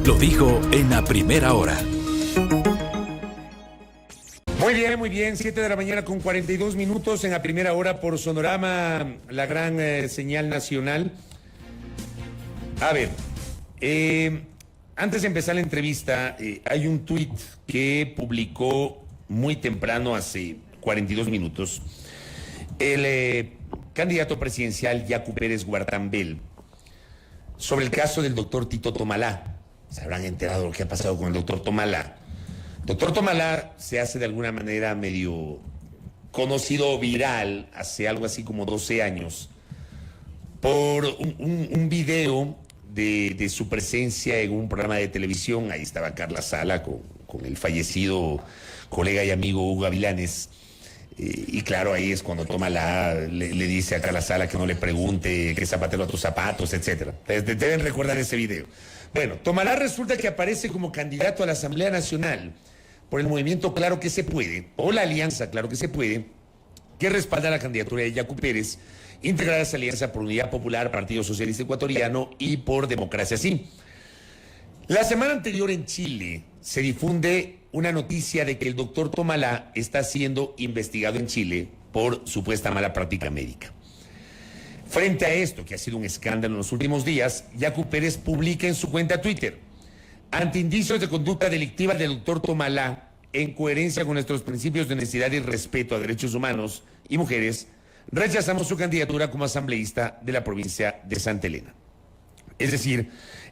Lo dijo en la primera hora. Muy bien, 7 de la mañana con 42 minutos en la primera hora por Sonorama, la gran señal nacional. A ver, antes de empezar la entrevista, hay un tuit que publicó muy temprano, hace 42 minutos, el candidato presidencial Yacu Pérez Guartambel, sobre el caso del doctor Tito Tomalá. Se habrán enterado de lo que ha pasado con el doctor Tomalá. Doctor Tomalá se hace de alguna manera medio conocido, viral, hace algo así como 12 años, por un video de su presencia en un programa de televisión. Ahí estaba Carla Sala con el fallecido colega y amigo Hugo Avilanes. Y claro, ahí es cuando Tomalá le dice a Carla Sala que no le pregunte qué zapatero a tus zapatos, etc. Deben recordar ese video. Bueno, Tomalá resulta que aparece como candidato a la Asamblea Nacional por el movimiento Claro que se puede, o la alianza Claro que se puede, que respalda la candidatura de Yacu Pérez, integrada a esa alianza por Unidad Popular, Partido Socialista Ecuatoriano y por Democracia Sí. La semana anterior en Chile se difunde una noticia de que el doctor Tomalá está siendo investigado en Chile por supuesta mala práctica médica. Frente a esto, que ha sido un escándalo en los últimos días, Yacu Pérez publica en su cuenta Twitter: ante indicios de conducta delictiva del doctor Tomalá, en coherencia con nuestros principios de honestidad y respeto a derechos humanos y mujeres, rechazamos su candidatura como asambleísta de la provincia de Santa Elena. Es decir,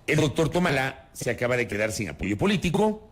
el doctor Tomalá se acaba de quedar sin apoyo político.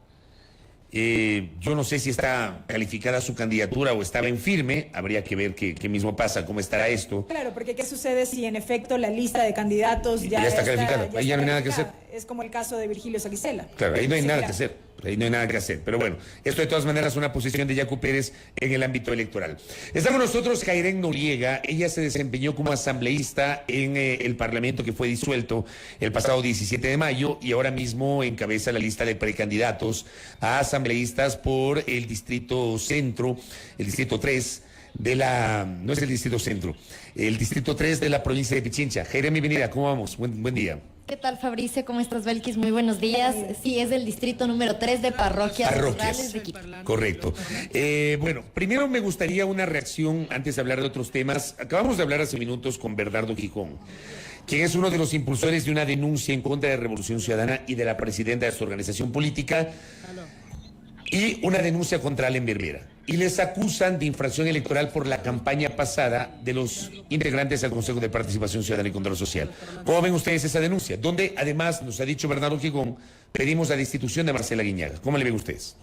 Yo no sé si está calificada su candidatura o estaba en firme. Habría que ver qué mismo pasa, cómo estará esto. Claro, porque ¿qué sucede si en efecto la lista de candidatos ya está calificada? Ahí ya no hay nada que hacer. Es como el caso de Virgilio Saquicela. Claro, ahí no hay nada que hacer. Ahí no hay nada que hacer. Pero bueno, esto de todas maneras es una posición de Yacu Pérez en el ámbito electoral. Está con nosotros Jairén Noriega. Ella se desempeñó como asambleísta en el Parlamento que fue disuelto el pasado 17 de mayo y ahora mismo encabeza la lista de precandidatos a asambleístas por el Distrito Centro, el Distrito 3 de la... No es el Distrito Centro, el Distrito 3 de la provincia de Pichincha. Jairén, bienvenida. ¿Cómo vamos? Buen día. ¿Qué tal, Fabricio? ¿Cómo estás, Belkis? Muy buenos días. Sí, es del distrito número 3 de Parroquias Rurales de Quito. Correcto. Bueno, primero me gustaría una reacción antes de hablar de otros temas. Acabamos de hablar hace minutos con Bernardo Gijón, quien es uno de los impulsores de una denuncia en contra de Revolución Ciudadana y de la presidenta de su organización política, y una denuncia contra Allen Berbera. Y les acusan de infracción electoral por la campaña pasada de los integrantes del Consejo de Participación Ciudadana y Control Social. ¿Cómo ven ustedes esa denuncia? Donde además, nos ha dicho Bernardo Gijón, pedimos la destitución de Marcela Guiñaga. ¿Cómo le ven ustedes?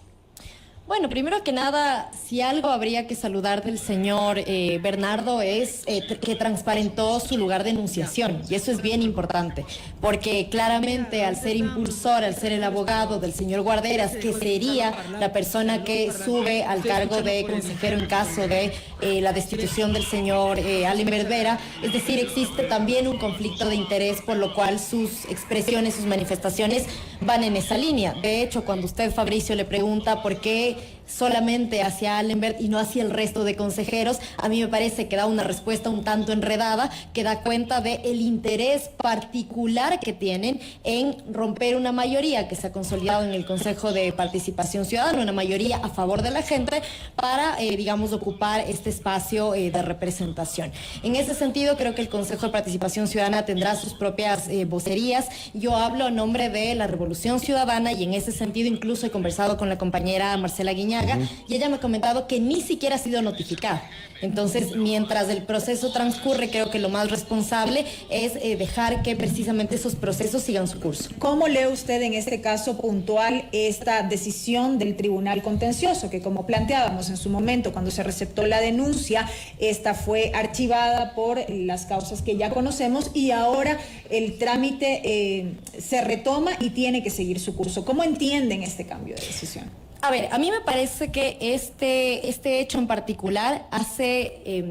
Bueno, primero que nada, si algo habría que saludar del señor Bernardo es que transparentó su lugar de enunciación, y eso es bien importante, porque claramente al ser impulsor, al ser el abogado del señor Guarderas, que sería la persona que sube al cargo de consejero en caso de la destitución del señor Allen Berbera, es decir, existe también un conflicto de interés, por lo cual sus expresiones, sus manifestaciones van en esa línea. De hecho, cuando usted, Fabricio, le pregunta por qué solamente hacia Allenberg y no hacia el resto de consejeros, a mí me parece que da una respuesta un tanto enredada, que da cuenta del interés particular que tienen en romper una mayoría que se ha consolidado en el Consejo de Participación Ciudadana, una mayoría a favor de la gente para, digamos, ocupar este espacio de representación. En ese sentido, creo que el Consejo de Participación Ciudadana tendrá sus propias vocerías. Yo hablo a nombre de la Revolución Ciudadana y en ese sentido incluso he conversado con la compañera Marcela Guiñaga, y ella me ha comentado que ni siquiera ha sido notificada. Entonces, mientras el proceso transcurre, creo que lo más responsable es dejar que precisamente esos procesos sigan su curso. ¿Cómo lee usted en este caso puntual esta decisión del Tribunal Contencioso? Que como planteábamos en su momento, cuando se receptó la denuncia, esta fue archivada por las causas que ya conocemos y ahora el trámite se retoma y tiene que seguir su curso. ¿Cómo entienden este cambio de decisión? A ver, a mí me parece que este hecho en particular hace,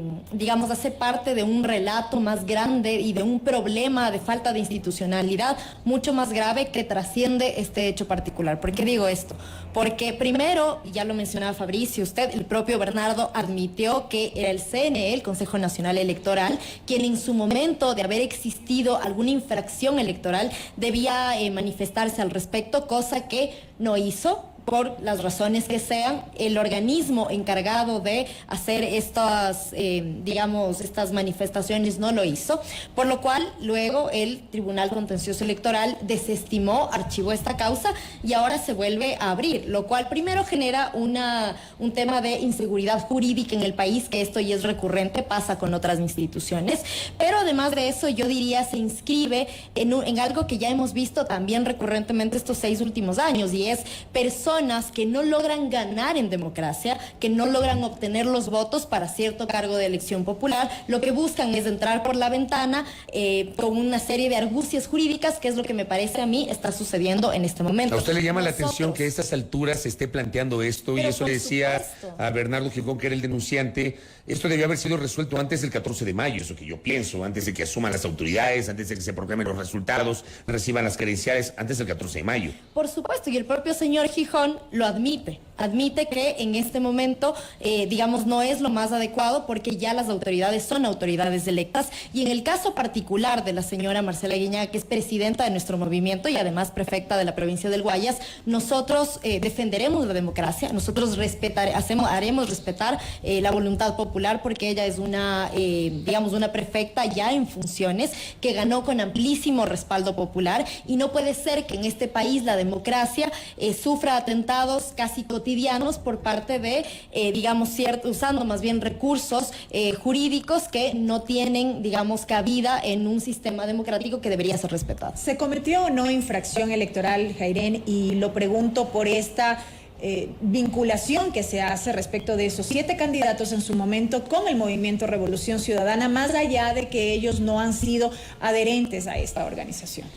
hace parte de un relato más grande y de un problema de falta de institucionalidad mucho más grave que trasciende este hecho particular. ¿Por qué digo esto? Porque primero, ya lo mencionaba Fabricio, el propio Bernardo admitió que era el CNE, el Consejo Nacional Electoral, quien en su momento de haber existido alguna infracción electoral debía manifestarse al respecto, cosa que no hizo. Por las razones que sean, el organismo encargado de hacer estas manifestaciones no lo hizo, por lo cual luego el Tribunal Contencioso Electoral desestimó, archivó esta causa y ahora se vuelve a abrir, lo cual primero genera un tema de inseguridad jurídica en el país, que esto ya es recurrente, pasa con otras instituciones, pero además de eso yo diría se inscribe en algo que ya hemos visto también recurrentemente estos 6 últimos años, y es personas que no logran ganar en democracia, que no logran obtener los votos para cierto cargo de elección popular, lo que buscan es entrar por la ventana con una serie de argucias jurídicas, que es lo que me parece a mí está sucediendo en este momento. ¿A usted le llama la atención que a estas alturas se esté planteando esto? Pero y eso le decía supuesto a Bernardo Gijón, que era el denunciante, esto debió haber sido resuelto antes del 14 de mayo, eso que yo pienso, antes de que asuman las autoridades, antes de que se proclamen los resultados, reciban las credenciales, antes del 14 de mayo. Por supuesto, y el propio señor Gijón lo admite que en este momento, no es lo más adecuado porque ya las autoridades son autoridades electas, y en el caso particular de la señora Marcela Guiñaga, que es presidenta de nuestro movimiento y además prefecta de la provincia del Guayas, nosotros defenderemos la democracia, nosotros haremos respetar la voluntad popular, porque ella es una prefecta ya en funciones que ganó con amplísimo respaldo popular, y no puede ser que en este país la democracia sufra atentados casi cotidianos por parte de, usando más bien recursos jurídicos que no tienen, cabida en un sistema democrático que debería ser respetado. ¿Se cometió o no infracción electoral, Jairén? Y lo pregunto por esta vinculación que se hace respecto de esos 7 candidatos en su momento con el movimiento Revolución Ciudadana, más allá de que ellos no han sido adherentes a esta organización.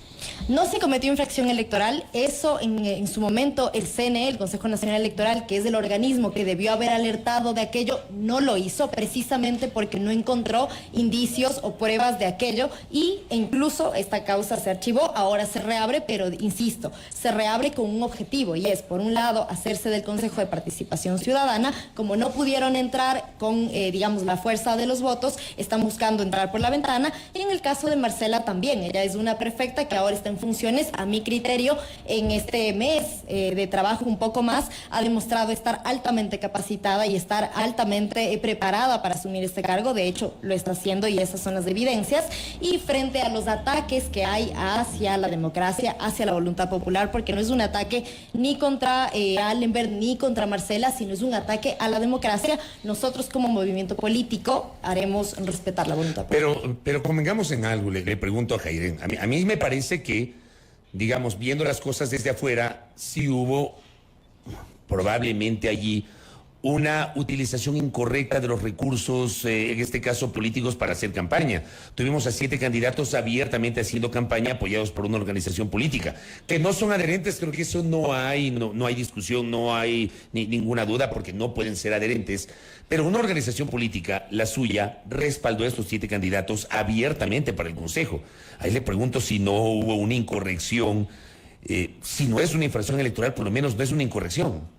No se cometió infracción electoral, eso en su momento el CNE, el Consejo Nacional Electoral, que es el organismo que debió haber alertado de aquello, no lo hizo precisamente porque no encontró indicios o pruebas de aquello, e incluso esta causa se archivó, ahora se reabre, pero insisto, se reabre con un objetivo, y es, por un lado, hacerse del Consejo de Participación Ciudadana. Como no pudieron entrar con, la fuerza de los votos, están buscando entrar por la ventana, y en el caso de Marcela también, ella es una prefecta que ahora está en funciones, a mi criterio, en este mes de trabajo un poco más, ha demostrado estar altamente capacitada y estar altamente preparada para asumir este cargo. De hecho, lo está haciendo y esas son las evidencias. Y frente a los ataques que hay hacia la democracia, hacia la voluntad popular, porque no es un ataque ni contra Allenberg ni contra Marcela, sino es un ataque a la democracia, nosotros como movimiento político haremos respetar la voluntad popular. Pero convengamos en algo, le pregunto a Jairén. A mí me parece que, viendo las cosas desde afuera, sí hubo probablemente allí una utilización incorrecta de los recursos, en este caso políticos, para hacer campaña. Tuvimos a 7 candidatos abiertamente haciendo campaña apoyados por una organización política. Que no son adherentes, creo que eso no hay discusión, no hay ninguna duda, porque no pueden ser adherentes. Pero una organización política, la suya, respaldó a estos 7 candidatos abiertamente para el Consejo. Ahí le pregunto si no hubo una incorrección, si no es una infracción electoral, por lo menos no es una incorrección.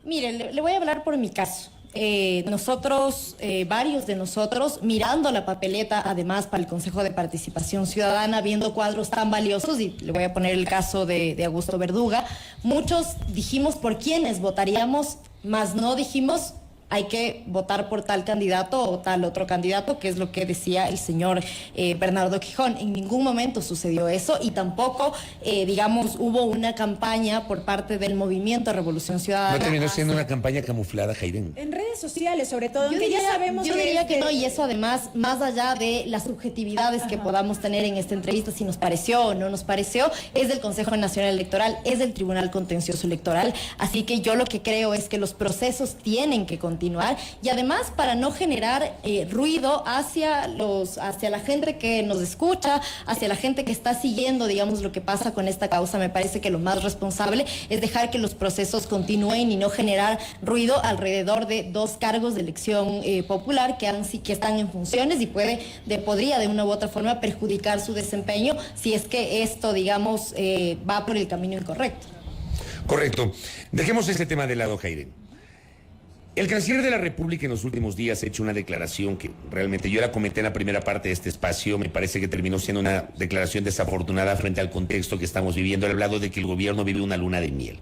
Mire, le voy a hablar por mi caso. Varios de nosotros, mirando la papeleta, además para el Consejo de Participación Ciudadana, viendo cuadros tan valiosos, y le voy a poner el caso de Augusto Verduga, muchos dijimos por quiénes votaríamos, mas no dijimos hay que votar por tal candidato o tal otro candidato, que es lo que decía el señor Bernardo Gijón. En ningún momento sucedió eso, y tampoco, hubo una campaña por parte del movimiento Revolución Ciudadana. ¿No terminó siendo una campaña camuflada, Jairén? En redes sociales, sobre todo, Yo diría que no, y eso además, más allá de las subjetividades que podamos tener en esta entrevista, si nos pareció o no nos pareció, es del Consejo Nacional Electoral, es del Tribunal Contencioso Electoral, así que yo lo que creo es que los procesos tienen que continuar. continuar, y además para no generar ruido hacia la gente que nos escucha, hacia la gente que está siguiendo, digamos, lo que pasa con esta causa. Me parece que lo más responsable es dejar que los procesos continúen y no generar ruido alrededor de dos cargos de elección popular que están en funciones y podría de una u otra forma perjudicar su desempeño si es que esto, digamos, va por el camino incorrecto. Correcto. Dejemos ese tema de lado, Jairen. El canciller de la República en los últimos días ha hecho una declaración que realmente yo la comenté en la primera parte de este espacio. Me parece que terminó siendo una declaración desafortunada frente al contexto que estamos viviendo. He hablado de que el gobierno vive una luna de miel.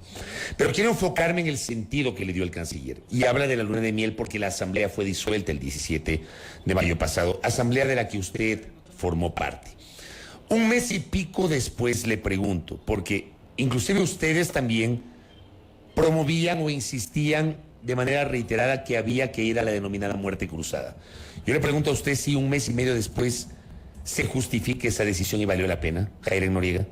Pero quiero enfocarme en el sentido que le dio el canciller. Y habla de la luna de miel porque la asamblea fue disuelta el 17 de mayo pasado. Asamblea de la que usted formó parte. Un mes y pico después le pregunto, porque inclusive ustedes también promovían o insistían de manera reiterada que había que ir a la denominada muerte cruzada. Yo le pregunto a usted si un mes y medio después se justifique esa decisión y valió la pena, Jairen Noriega.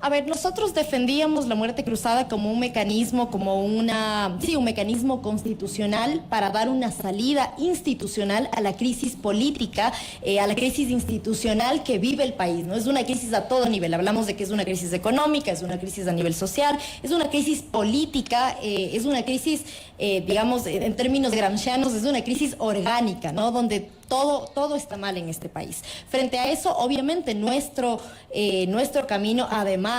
A ver, nosotros defendíamos la muerte cruzada como un mecanismo, un mecanismo constitucional para dar una salida institucional a la crisis política, a la crisis institucional que vive el país, ¿no? Es una crisis a todo nivel. Hablamos de que es una crisis económica, es una crisis a nivel social, es una crisis política, es una crisis, digamos, en términos gramscianos, es una crisis orgánica, ¿no? Donde todo está mal en este país. Frente a eso, obviamente, nuestro camino, además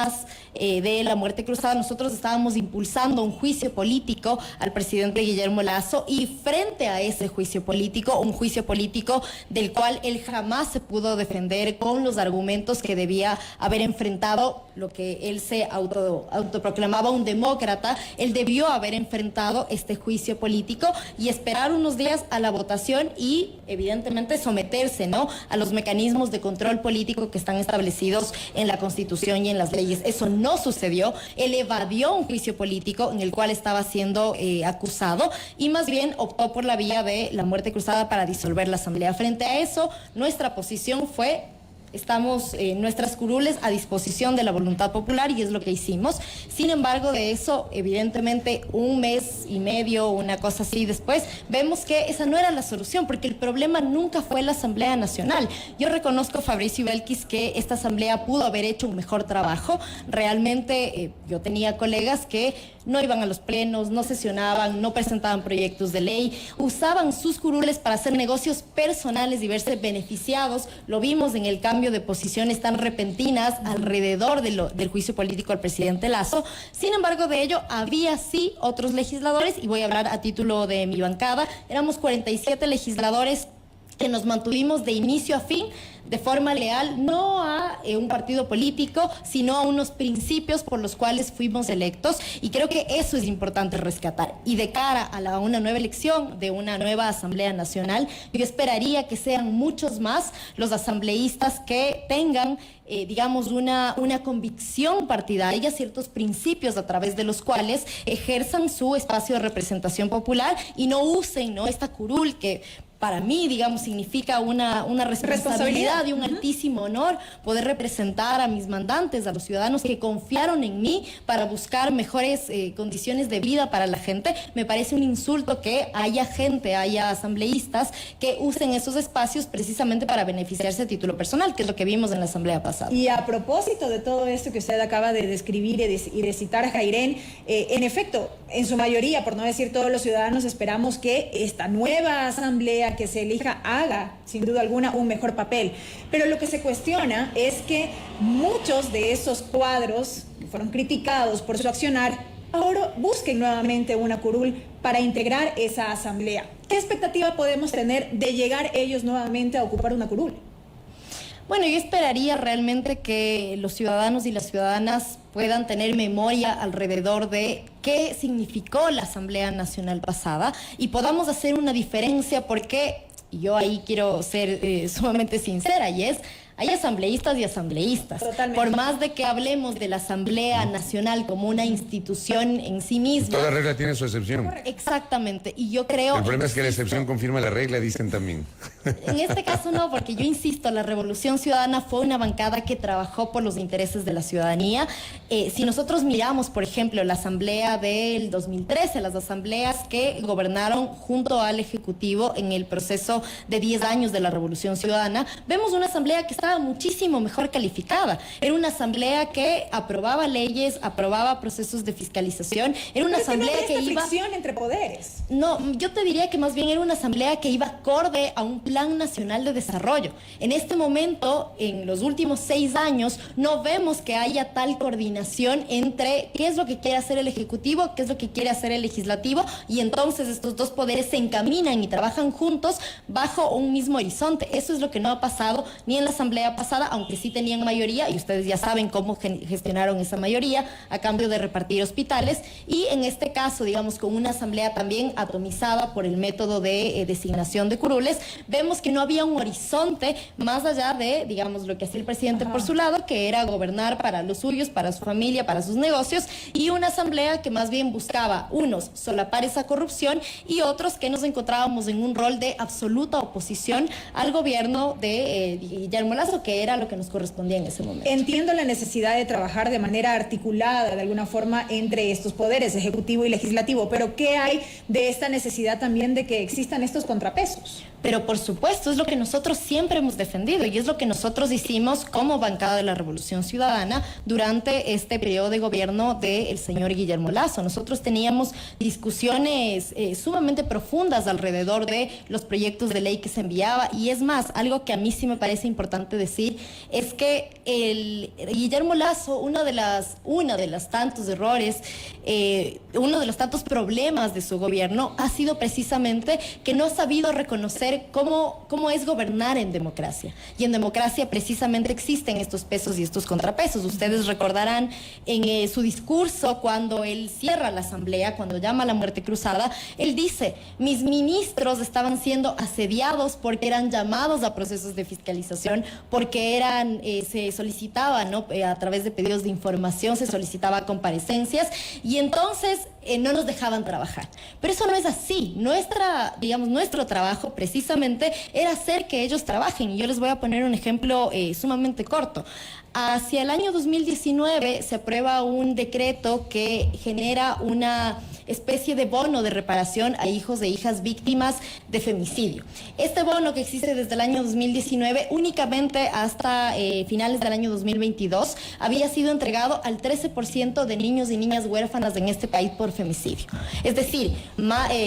de la muerte cruzada, nosotros estábamos impulsando un juicio político al presidente Guillermo Lasso, y frente a ese juicio político, un juicio político del cual él jamás se pudo defender con los argumentos que debía haber enfrentado, lo que él se autoproclamaba un demócrata. Él debió haber enfrentado este juicio político y esperar unos días a la votación y, evidentemente, someterse, ¿no?, a los mecanismos de control político que están establecidos en la Constitución y en las leyes. Eso no sucedió. Él evadió un juicio político en el cual estaba siendo acusado y más bien optó por la vía de la muerte cruzada para disolver la Asamblea. Frente a eso, nuestra posición fue: estamos nuestras curules a disposición de la voluntad popular, y es lo que hicimos. Sin embargo, de eso, evidentemente, un mes y medio, una cosa así después, vemos que esa no era la solución, porque el problema nunca fue la Asamblea Nacional. Yo reconozco, Fabricio Belkis, que esta Asamblea pudo haber hecho un mejor trabajo. Realmente, yo tenía colegas que no iban a los plenos, no sesionaban, no presentaban proyectos de ley, usaban sus curules para hacer negocios personales y verse beneficiados. Lo vimos en el cambio de posiciones tan repentinas alrededor del juicio político al presidente Lasso. Sin embargo, de ello había sí otros legisladores, y voy a hablar a título de mi bancada. Éramos 47 legisladores que nos mantuvimos de inicio a fin de forma leal, no a un partido político, sino a unos principios por los cuales fuimos electos, y creo que eso es importante rescatar. Y de cara a una nueva elección de una nueva Asamblea Nacional, yo esperaría que sean muchos más los asambleístas que tengan digamos, una convicción partidaria, ciertos principios a través de los cuales ejerzan su espacio de representación popular y no usen, ¿no?, esta curul que para mí, digamos, significa una responsabilidad y un altísimo honor poder representar a mis mandantes, a los ciudadanos que confiaron en mí para buscar mejores condiciones de vida para la gente. Me parece un insulto que haya asambleístas que usen esos espacios precisamente para beneficiarse a título personal, que es lo que vimos en la asamblea pasada. Y a propósito de todo esto que usted acaba de describir y de citar, Jairen, en efecto, en su mayoría, por no decir todos los ciudadanos, esperamos que esta nueva asamblea que se elija haga, sin duda alguna, un mejor papel. Pero lo que se cuestiona es que muchos de esos cuadros que fueron criticados por su accionar ahora busquen nuevamente una curul para integrar esa asamblea. ¿Qué expectativa podemos tener de llegar ellos nuevamente a ocupar una curul? Bueno, yo esperaría realmente que los ciudadanos y las ciudadanas puedan tener memoria alrededor de qué significó la Asamblea Nacional pasada y podamos hacer una diferencia, porque yo ahí quiero ser sumamente sincera, y es: Hay asambleístas y asambleístas. Totalmente. Por más de que hablemos de la Asamblea Nacional como una institución en sí misma. Toda regla tiene su excepción. Exactamente. Y yo creo... El problema es que la excepción confirma la regla, dicen también. En este caso no, porque yo insisto, la Revolución Ciudadana fue una bancada que trabajó por los intereses de la ciudadanía. Si nosotros miramos, por ejemplo, la asamblea del 2013, las asambleas que gobernaron junto al Ejecutivo en el proceso de 10 años de la Revolución Ciudadana, vemos una asamblea que estaba muchísimo mejor calificada. Era una asamblea que aprobaba leyes, aprobaba procesos de fiscalización, era una asamblea que iba... fricción entre poderes. No, yo te diría que más bien era una asamblea que iba acorde a un plan nacional de desarrollo. En este momento, en los últimos 6 años, no vemos que haya tal coordinación entre qué es lo que quiere hacer el Ejecutivo, qué es lo que quiere hacer el Legislativo, y entonces estos dos poderes se encaminan y trabajan juntos bajo un mismo horizonte. Eso es lo que no ha pasado ni en la asamblea pasada, aunque sí tenían mayoría, y ustedes ya saben cómo gestionaron esa mayoría a cambio de repartir hospitales, y en este caso, digamos, con una asamblea también atomizada por el método de designación de curules, vemos que no había un horizonte más allá de, digamos, lo que hacía el presidente por su lado, que era gobernar para los suyos, para su familia, para sus negocios, y una asamblea que más bien buscaba, unos, solapar esa corrupción, y otros que nos encontrábamos en un rol de absoluta oposición al gobierno de Guillermo Lasso, que era lo que nos correspondía en ese momento. Entiendo la necesidad de trabajar de manera articulada, de alguna forma, entre estos poderes, ejecutivo y legislativo, pero ¿qué hay de esta necesidad también de que existan estos contrapesos? Pero por supuesto, es lo que nosotros siempre hemos defendido y es lo que nosotros hicimos como bancada de la Revolución Ciudadana durante este periodo de gobierno del señor Guillermo Lasso. Nosotros teníamos discusiones sumamente profundas alrededor de los proyectos de ley que se enviaba, y es más, algo que a mí sí me parece importante decir es que el Guillermo Lasso, uno de los tantos errores, uno de los tantos problemas de su gobierno ha sido precisamente que no ha sabido reconocer cómo es gobernar en democracia. Y en democracia precisamente existen estos pesos y estos contrapesos. Ustedes recordarán en su discurso cuando él cierra la asamblea, cuando llama a la muerte cruzada, él dice: mis ministros estaban siendo asediados porque eran llamados a procesos de fiscalización, porque se solicitaba, ¿no? A través de pedidos de información, se solicitaba comparecencias, y entonces no nos dejaban trabajar. Pero eso no es así. Nuestro trabajo precisamente era hacer que ellos trabajen. Y yo les voy a poner un ejemplo sumamente corto. Hacia el año 2019 se aprueba un decreto que genera una especie de bono de reparación a hijos e hijas víctimas de femicidio. Este bono, que existe desde el año 2019, únicamente hasta finales del año 2022, había sido entregado al 13% de niños y niñas huérfanas en este país por femicidio. Es decir,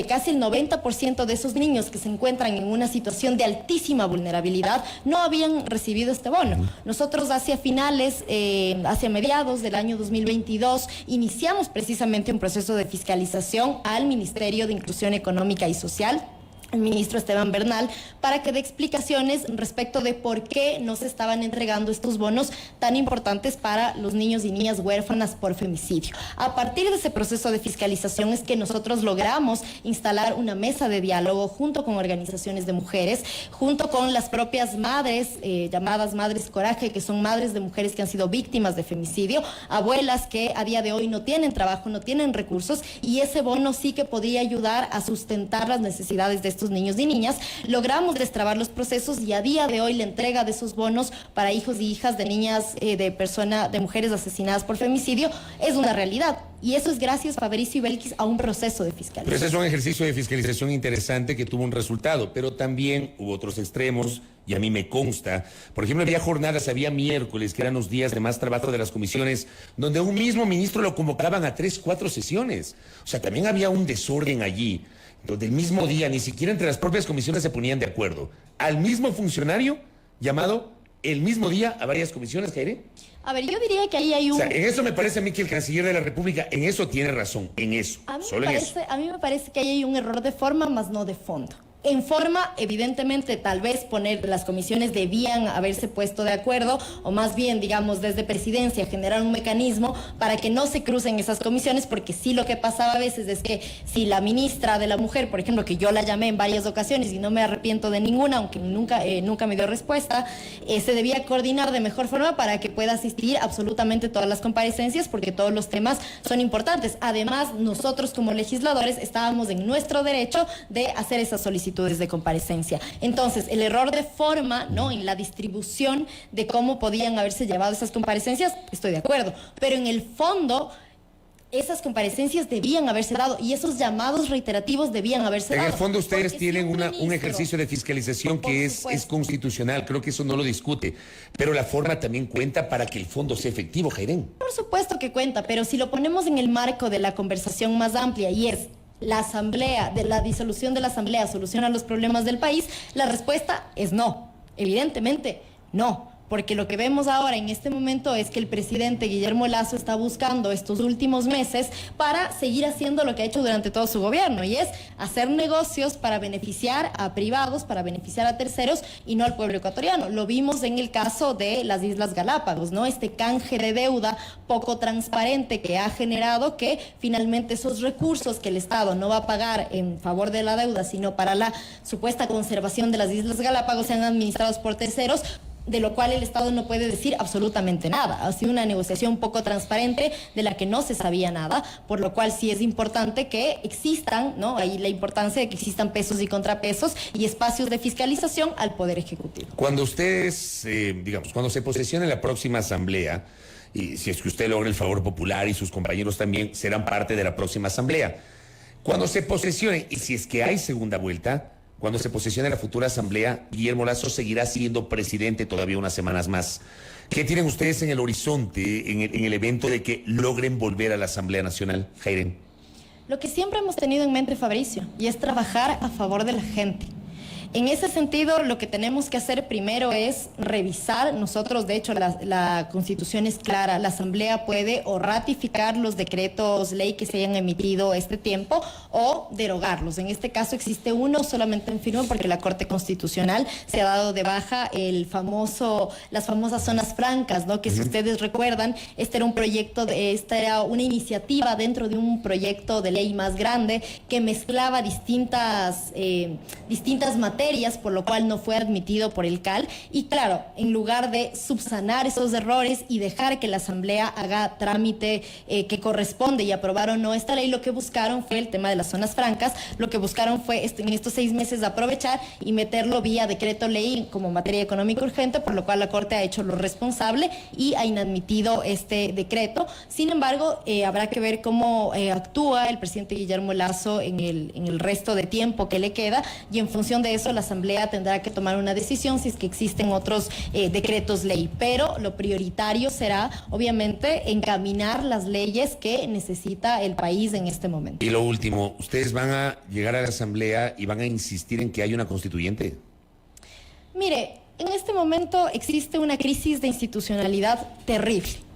casi el 90% de esos niños que se encuentran en una situación de altísima vulnerabilidad no habían recibido este bono. Nosotros hacia mediados del año 2022, iniciamos precisamente un proceso de fiscalización al Ministerio de Inclusión Económica y Social, el ministro Esteban Bernal, para que dé explicaciones respecto de por qué no se estaban entregando estos bonos tan importantes para los niños y niñas huérfanas por femicidio. A partir de ese proceso de fiscalización es que nosotros logramos instalar una mesa de diálogo junto con organizaciones de mujeres, junto con las propias madres, llamadas Madres Coraje, que son madres de mujeres que han sido víctimas de femicidio, abuelas que a día de hoy no tienen trabajo, no tienen recursos, y ese bono sí que podría ayudar a sustentar las necesidades de estos niños y niñas. Logramos destrabar los procesos, y a día de hoy la entrega de esos bonos para hijos y hijas de niñas, de mujeres asesinadas por femicidio es una realidad. Y eso es gracias, Fabricio y Belkis, a un proceso de fiscalización. Pero ese es un ejercicio de fiscalización interesante que tuvo un resultado, pero también hubo otros extremos, y a mí me consta. Por ejemplo, había jornadas, había miércoles, que eran los días de más trabajo de las comisiones, donde un mismo ministro lo convocaban a 3, 4 sesiones. O sea, también había un desorden allí, donde el mismo día, ni siquiera entre las propias comisiones se ponían de acuerdo. Al mismo funcionario llamado el mismo día a varias comisiones, Jaire. A ver, yo diría que ahí hay un... O sea, en eso me parece a mí que el canciller de la República, en eso tiene razón, en eso, A mí me parece que ahí hay un error de forma, más no de fondo. En forma, evidentemente, tal vez las comisiones debían haberse puesto de acuerdo, o más bien, digamos, desde presidencia generar un mecanismo para que no se crucen esas comisiones, porque sí lo que pasaba a veces es que si la ministra de la Mujer, por ejemplo, que yo la llamé en varias ocasiones y no me arrepiento de ninguna, aunque nunca me dio respuesta, se debía coordinar de mejor forma para que pueda asistir absolutamente todas las comparecencias, porque todos los temas son importantes. Además, nosotros como legisladores estábamos en nuestro derecho de hacer esas solicitudes de comparecencia. Entonces, el error de forma, ¿no?, en la distribución de cómo podían haberse llevado esas comparecencias, estoy de acuerdo, pero en el fondo esas comparecencias debían haberse dado y esos llamados reiterativos debían haberse dado. En el fondo ustedes tienen un ejercicio de fiscalización que es constitucional, creo que eso no lo discute, pero la forma también cuenta para que el fondo sea efectivo, Jairén. Por supuesto que cuenta, pero si lo ponemos en el marco de la conversación más amplia y es la asamblea, de la disolución de la asamblea soluciona los problemas del país, la respuesta es no, evidentemente no. Porque lo que vemos ahora en este momento es que el presidente Guillermo Lasso está buscando estos últimos meses para seguir haciendo lo que ha hecho durante todo su gobierno, y es hacer negocios para beneficiar a privados, para beneficiar a terceros y no al pueblo ecuatoriano. Lo vimos en el caso de las Islas Galápagos, ¿no? Este canje de deuda poco transparente que ha generado que finalmente esos recursos que el Estado no va a pagar en favor de la deuda, sino para la supuesta conservación de las Islas Galápagos, sean administrados por terceros, de lo cual el Estado no puede decir absolutamente nada. Ha sido una negociación poco transparente de la que no se sabía nada, por lo cual sí es importante que existan, ¿no?, ahí la importancia de que existan pesos y contrapesos y espacios de fiscalización al Poder Ejecutivo. Cuando ustedes, cuando se posesione la próxima asamblea, y si es que usted logra el favor popular y sus compañeros también serán parte de la próxima asamblea, cuando se posesione, y si es que hay segunda vuelta, cuando se posesione la futura asamblea, Guillermo Lasso seguirá siendo presidente todavía unas semanas más. ¿Qué tienen ustedes en el horizonte, en el evento de que logren volver a la Asamblea Nacional, Jairén? Lo que siempre hemos tenido en mente, Fabricio, y es trabajar a favor de la gente. En ese sentido, lo que tenemos que hacer primero es revisar. Nosotros, de hecho, la Constitución es clara. La Asamblea puede o ratificar los decretos ley que se hayan emitido este tiempo o derogarlos. En este caso existe uno solamente en firme porque la Corte Constitucional se ha dado de baja las famosas zonas francas, ¿no? Que si ustedes recuerdan, esta era una iniciativa dentro de un proyecto de ley más grande que mezclaba distintas materias, por lo cual no fue admitido por el CAL. Y claro, en lugar de subsanar esos errores y dejar que la Asamblea haga trámite que corresponde y aprobar o no esta ley, lo que buscaron fue el tema de las zonas francas. Lo que buscaron fue en estos 6 meses aprovechar y meterlo vía decreto ley como materia económica urgente, por lo cual la Corte ha hecho lo responsable y ha inadmitido este decreto. Sin embargo, habrá que ver cómo actúa el presidente Guillermo Lasso en el resto de tiempo que le queda, y en función de eso la Asamblea tendrá que tomar una decisión si es que existen otros decretos ley. Pero lo prioritario será, obviamente, encaminar las leyes que necesita el país en este momento. Y lo último, ¿ustedes van a llegar a la Asamblea y van a insistir en que haya una constituyente? Mire, en este momento existe una crisis de institucionalidad terrible.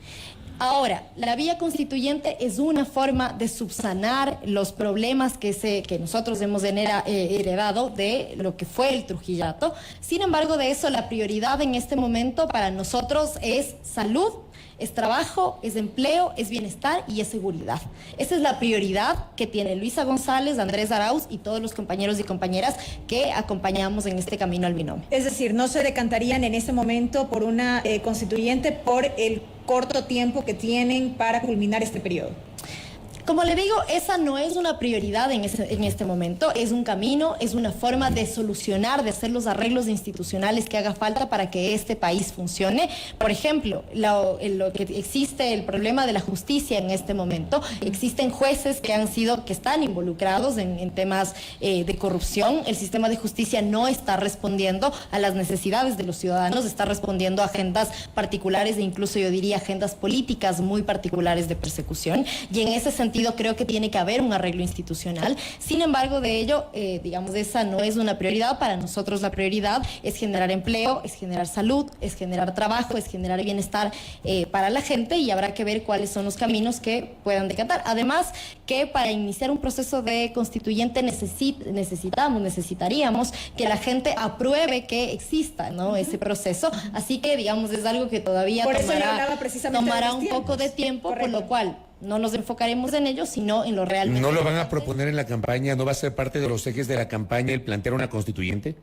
Ahora, la vía constituyente es una forma de subsanar los problemas que nosotros hemos heredado de lo que fue el Trujillato. Sin embargo, de eso la prioridad en este momento para nosotros es salud, es trabajo, es empleo, es bienestar y es seguridad. Esa es la prioridad que tiene Luisa González, Andrés Arauz y todos los compañeros y compañeras que acompañamos en este camino al binomio. Es decir, no se decantarían en este momento por una constituyente por el corto tiempo que tienen para culminar este periodo. Como le digo, esa no es una prioridad en este momento, es un camino, es una forma de solucionar, de hacer los arreglos institucionales que haga falta para que este país funcione. Por ejemplo, lo que existe, el problema de la justicia en este momento, existen jueces que están involucrados en temas de corrupción. El sistema de justicia no está respondiendo a las necesidades de los ciudadanos, está respondiendo a agendas particulares e incluso yo diría agendas políticas muy particulares de persecución. Y en ese sentido sentido creo que tiene que haber un arreglo institucional. Sin embargo, de ello, digamos, esa no es una prioridad. Para nosotros la prioridad es generar empleo, es generar salud, es generar trabajo, es generar bienestar para la gente, y habrá que ver cuáles son los caminos que puedan decantar. Además, que para iniciar un proceso de constituyente necesitaríamos que la gente apruebe que exista, ¿no?, ese proceso. Así que, digamos, es algo que todavía tomará un poco de tiempo. Correcto. Por lo cual no nos enfocaremos en ello, sino en lo realmente. ¿No lo van a proponer en la campaña? ¿No va a ser parte de los ejes de la campaña el plantear una constituyente?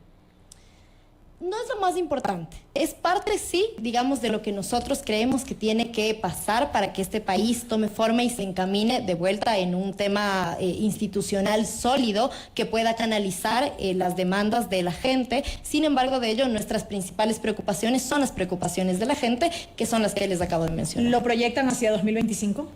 No es lo más importante. Es parte, sí, digamos, de lo que nosotros creemos que tiene que pasar para que este país tome forma y se encamine de vuelta en un tema institucional sólido que pueda canalizar las demandas de la gente. Sin embargo, de ello, nuestras principales preocupaciones son las preocupaciones de la gente, que son las que les acabo de mencionar. ¿Lo proyectan hacia 2025?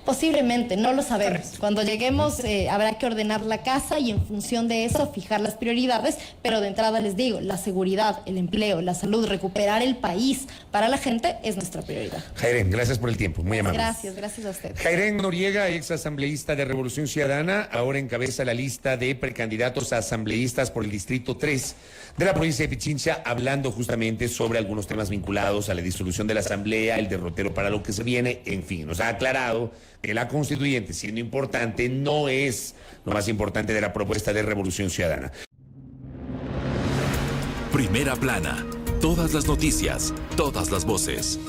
Posiblemente, no lo sabemos. Correcto. Cuando lleguemos habrá que ordenar la casa y en función de eso fijar las prioridades, pero de entrada les digo, la seguridad, el empleo, la salud, recuperar el país para la gente es nuestra prioridad. Jairén, gracias por el tiempo, muy amable. Gracias a usted. Jairén Noriega, ex asambleísta de Revolución Ciudadana, ahora encabeza la lista de precandidatos a asambleístas por el Distrito 3 de la provincia de Pichincha, hablando justamente sobre algunos temas vinculados a la disolución de la asamblea, el derrotero para lo que se viene, en fin, nos ha aclarado que la constituyente, siendo importante, no es lo más importante de la propuesta de Revolución Ciudadana. Primera plana. Todas las noticias, todas las voces.